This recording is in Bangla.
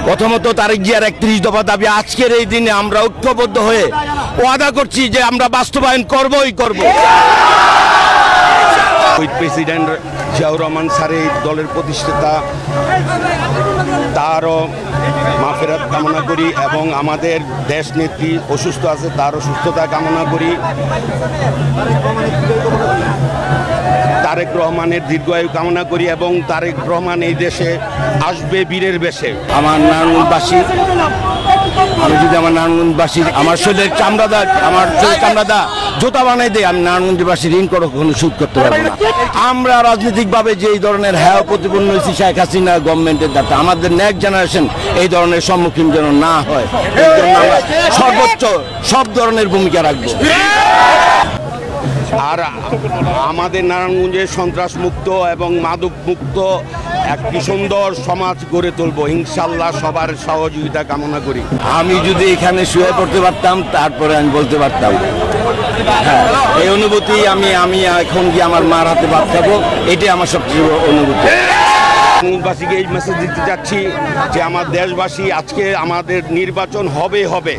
প্রথমত তারেক জিয়ার ৩১ দফা দাবি আজকের এই দিনে আমরা ঐক্যবদ্ধ হয়ে ওয়াদা করছি যে আমরা বাস্তবায়ন করবই করব। প্রেসিডেন্ট জিয়াউর রহমান স্যার এই দলের প্রতিষ্ঠাতা, তারও মাফেরাত কামনা করি এবং আমাদের দেশ নেত্রী অসুস্থ আছে, তারও সুস্থতা কামনা করি। তারেক রহমানের দীর্ঘায়ু কামনা করি এবং তারেক রহমান এই দেশে আসবে বীরের বেশে। আমার নারায়ণগঞ্জবাসী, আমি যদি আমার নারায়ণগঞ্জবাসী আমার শরীরের চামড়াদা, আমার শরীর চামড়াদা জোতা বানাই দেয়, আমি নারায়ণগঞ্জবাসী ঋণ কখনো শোধ করতে পারবো না। আমরা রাজনৈতিকভাবে যে এই ধরনের হ্যাঁ প্রতিপন্ন হয়েছি শেখ হাসিনা গভর্নমেন্টের দ্বারা, আমাদের নেক্সট জেনারেশন এই ধরনের সম্মুখীন যেন না হয়, এই জন্য আমরা সর্বোচ্চ সব ধরনের ভূমিকা রাখবো। আর আমাদের নারায়ণগঞ্জে সন্ত্রাস মুক্ত এবং মাদক মুক্ত একটি সুন্দর সমাজ গড়ে তুলব ইনশাল্লাহ, সবার সহযোগিতা কামনা করি। আমি যদি এখানে শুয়ে পড়তে পারতাম তারপরে আমি বলতে পারতাম, হ্যাঁ এই অনুভূতি আমি এখন গিয়ে আমার মার হাতে ভাত খাবো, এটাই আমার সবচেয়ে অনুভূতি। বাসীকে এই মেসেজ দিতে চাচ্ছি যে আমার দেশবাসী আজকে আমাদের নির্বাচন হবে।